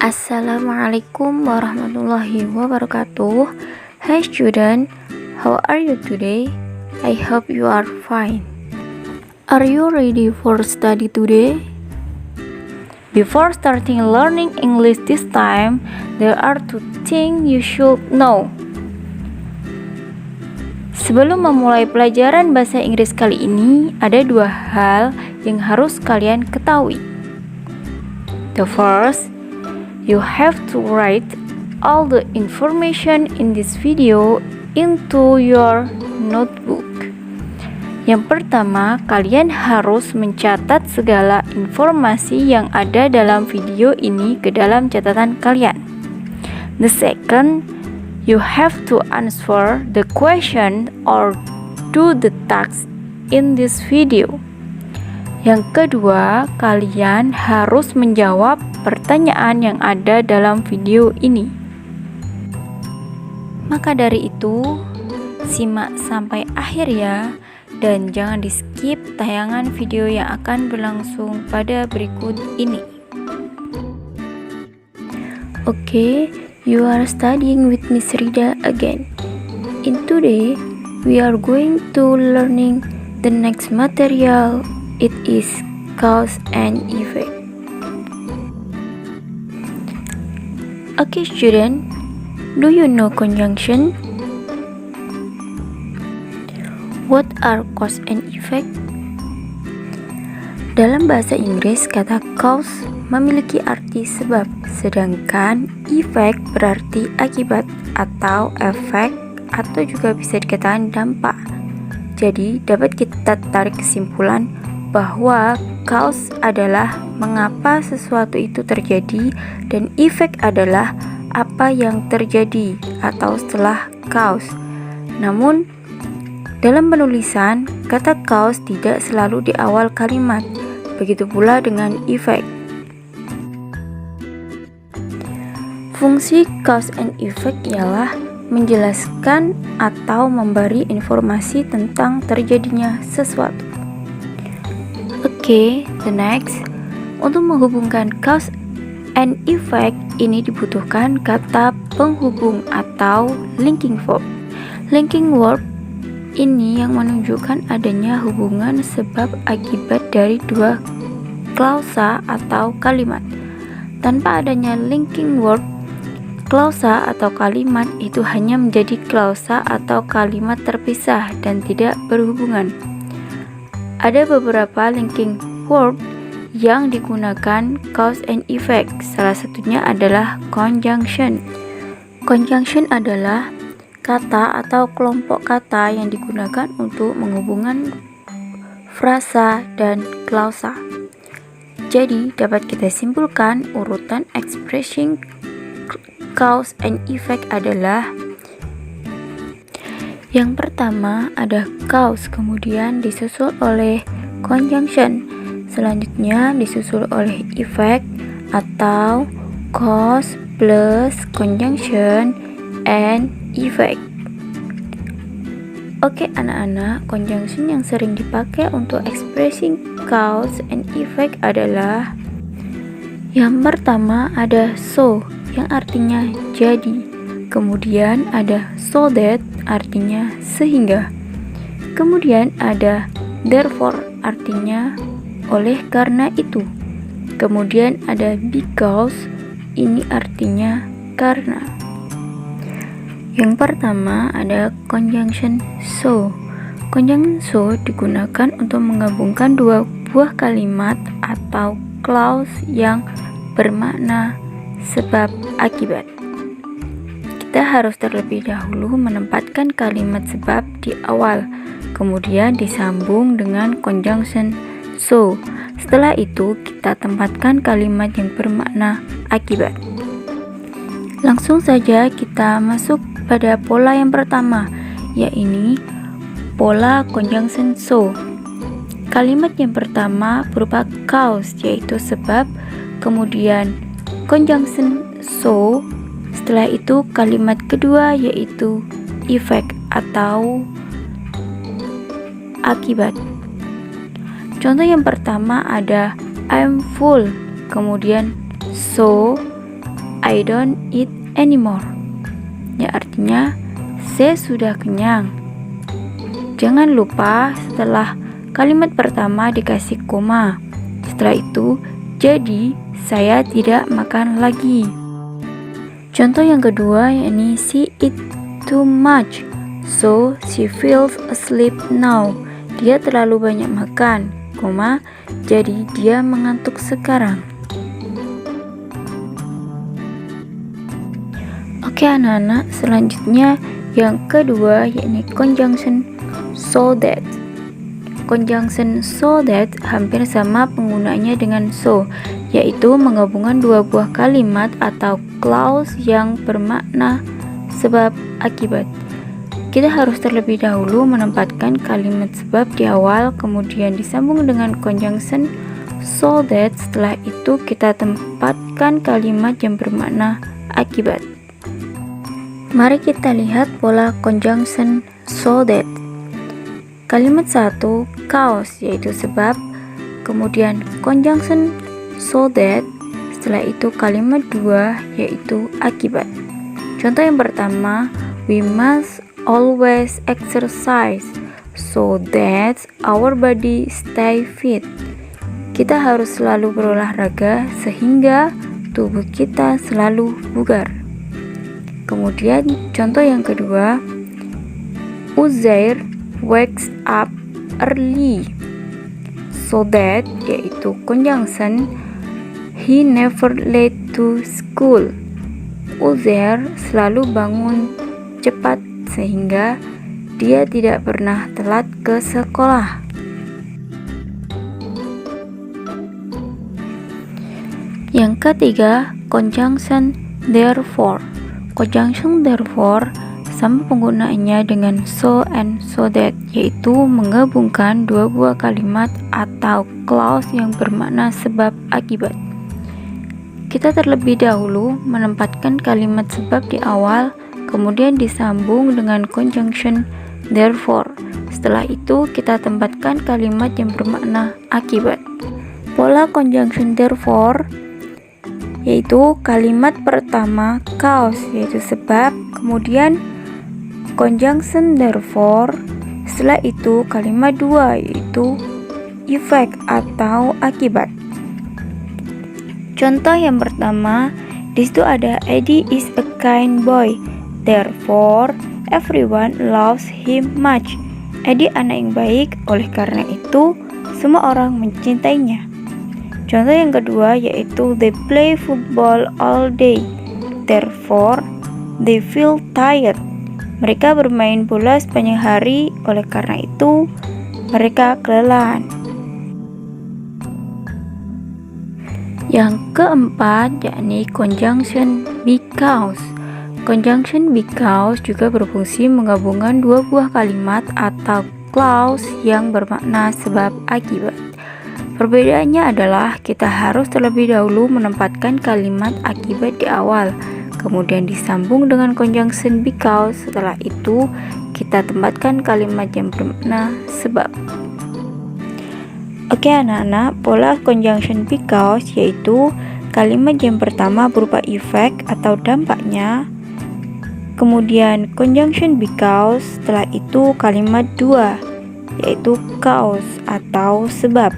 Assalamualaikum warahmatullahi wabarakatuh. Hi student, how are you today? I hope you are fine. Are you ready for study today? Before starting learning English this time, there are two things you should know. Sebelum memulai pelajaran bahasa Inggris kali ini, ada dua hal yang harus kalian ketahui. The first, you have to write all the information in this video into your notebook. Yang pertama, kalian harus mencatat segala informasi yang ada dalam video ini ke dalam catatan kalian. The second, you have to answer the question or do the task in this video. Yang kedua, kalian harus menjawab pertanyaan yang ada dalam video ini. Maka dari itu, simak sampai akhir ya, dan jangan di skip tayangan video yang akan berlangsung pada berikut ini. Okay, you are studying with Miss Rida again. In today, we are going to learning the next material. It is cause and effect. Okay student, do you know conjunction? What are cause and effect? Dalam bahasa Inggris, kata cause memiliki arti sebab, sedangkan effect berarti akibat atau efek, atau juga bisa dikatakan dampak. Jadi dapat kita tarik kesimpulan bahwa cause adalah mengapa sesuatu itu terjadi dan efek adalah apa yang terjadi atau setelah cause. Namun dalam penulisan, kata cause tidak selalu di awal kalimat, begitu pula dengan efek. Fungsi cause and effect ialah menjelaskan atau memberi informasi tentang terjadinya sesuatu. Oke, the next, untuk menghubungkan cause and effect ini dibutuhkan kata penghubung atau linking verb. Linking verb ini yang menunjukkan adanya hubungan sebab akibat dari dua klausa atau kalimat. Tanpa adanya linking verb, klausa atau kalimat itu hanya menjadi klausa atau kalimat terpisah dan tidak berhubungan. Ada beberapa linking verb yang digunakan cause and effect. Salah satunya adalah conjunction. Conjunction adalah kata atau kelompok kata yang digunakan untuk menghubungkan frasa dan klausa. Jadi dapat kita simpulkan urutan expressing cause and effect adalah: yang pertama ada cause, kemudian disusul oleh conjunction, selanjutnya disusul oleh effect atau cause plus conjunction and effect. Oke anak-anak, conjunction yang sering dipakai untuk expressing cause and effect adalah: yang pertama ada so yang artinya jadi, kemudian ada so that artinya sehingga, kemudian ada therefore artinya oleh karena itu, kemudian ada because ini artinya karena. Yang pertama ada conjunction so. Conjunction so digunakan untuk menggabungkan dua buah kalimat atau clause yang bermakna sebab akibat. Kita harus terlebih dahulu menempatkan kalimat sebab di awal, kemudian disambung dengan conjunction so. Setelah itu kita tempatkan kalimat yang bermakna akibat. Langsung saja kita masuk pada pola yang pertama, yaitu pola conjunction so. Kalimat yang pertama berupa cause, yaitu sebab, kemudian conjunction so. Setelah itu kalimat kedua yaitu effect atau akibat. Contoh yang pertama ada I'm full, kemudian so, I don't eat anymore. Ya, artinya saya sudah kenyang. Jangan lupa setelah kalimat pertama dikasih koma. Setelah itu, jadi saya tidak makan lagi. Contoh yang kedua yakni she eat too much, so she feels asleep now. Dia terlalu banyak makan, koma, jadi dia mengantuk sekarang. Oke anak-anak, selanjutnya yang kedua yakni conjunction so that. Conjunction so that hampir sama penggunaannya dengan so, yaitu menggabungkan dua buah kalimat atau clause yang bermakna sebab akibat. Kita harus terlebih dahulu menempatkan kalimat sebab di awal, kemudian disambung dengan conjunction so that. Setelah itu kita tempatkan kalimat yang bermakna akibat. Mari kita lihat pola conjunction so that. Kalimat 1, cause, yaitu sebab, kemudian conjunction so that, setelah itu kalimat 2, yaitu akibat. Contoh yang pertama, we must always exercise so that our body stay fit. Kita harus selalu berolahraga sehingga tubuh kita selalu bugar. Kemudian contoh yang kedua, Uzair wakes up early so that, yaitu conjunction he never late to school. Uzair selalu bangun cepat sehingga dia tidak pernah telat ke sekolah. Yang ketiga, conjunction therefore. Conjunction therefore sama penggunaannya dengan so and so that, yaitu menggabungkan dua buah kalimat atau clause yang bermakna sebab akibat. Kita terlebih dahulu menempatkan kalimat sebab di awal, kemudian disambung dengan conjunction therefore. Setelah itu kita tempatkan kalimat yang bermakna akibat. Pola conjunction therefore yaitu kalimat pertama cause, yaitu sebab, kemudian conjunction therefore, setelah itu kalimat 2 yaitu effect atau akibat. Contoh yang pertama, disitu ada Eddie is a kind boy, therefore everyone loves him much. Eddie anak yang baik, oleh karena itu semua orang mencintainya. Contoh yang kedua yaitu they play football all day, therefore they feel tired. Mereka bermain bola sepanjang hari, oleh karena itu mereka kelelahan. Yang keempat yakni conjunction because. Conjunction because juga berfungsi menggabungkan dua buah kalimat atau clause yang bermakna sebab akibat. Perbedaannya adalah kita harus terlebih dahulu menempatkan kalimat akibat di awal, kemudian disambung dengan conjunction because. Setelah itu kita tempatkan kalimat yang bermakna sebab. Oke anak-anak, pola conjunction because yaitu kalimat yang pertama berupa effect atau dampaknya, kemudian conjunction because, setelah itu kalimat 2 yaitu cause atau sebab.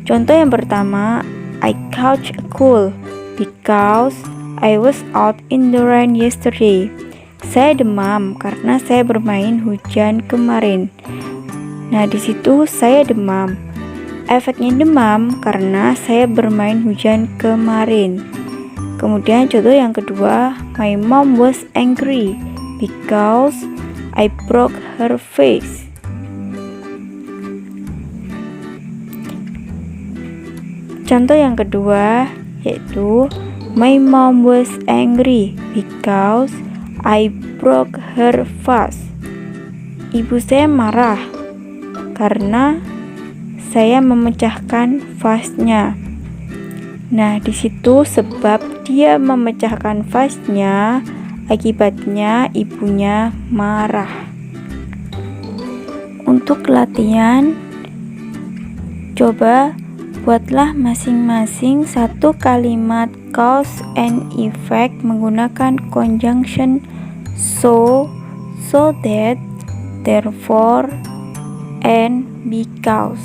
Contoh yang pertama, I caught a cold because I was out in the rain yesterday. Saya demam karena saya bermain hujan kemarin. Nah, di situ saya demam. Efeknya demam karena saya bermain hujan kemarin. Kemudian contoh yang kedua, my mom was angry because I broke her face. Contoh yang kedua yaitu my mom was angry because I broke her vase. Ibu saya marah karena saya memecahkan vasenya. Nah, di situ sebab dia memecahkan vasenya, akibatnya ibunya marah. Untuk latihan, coba buatlah masing-masing satu kalimat cause and effect menggunakan conjunction so, that, therefore, and because.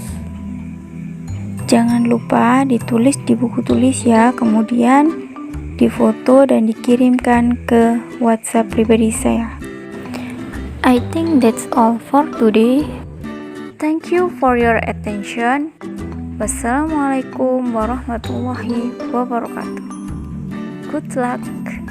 Jangan lupa ditulis di buku tulis ya, kemudian difoto dan dikirimkan ke WhatsApp pribadi saya. I think that's all for today. Thank you for your attention. Wassalamualaikum warahmatullahi wabarakatuh. Good luck.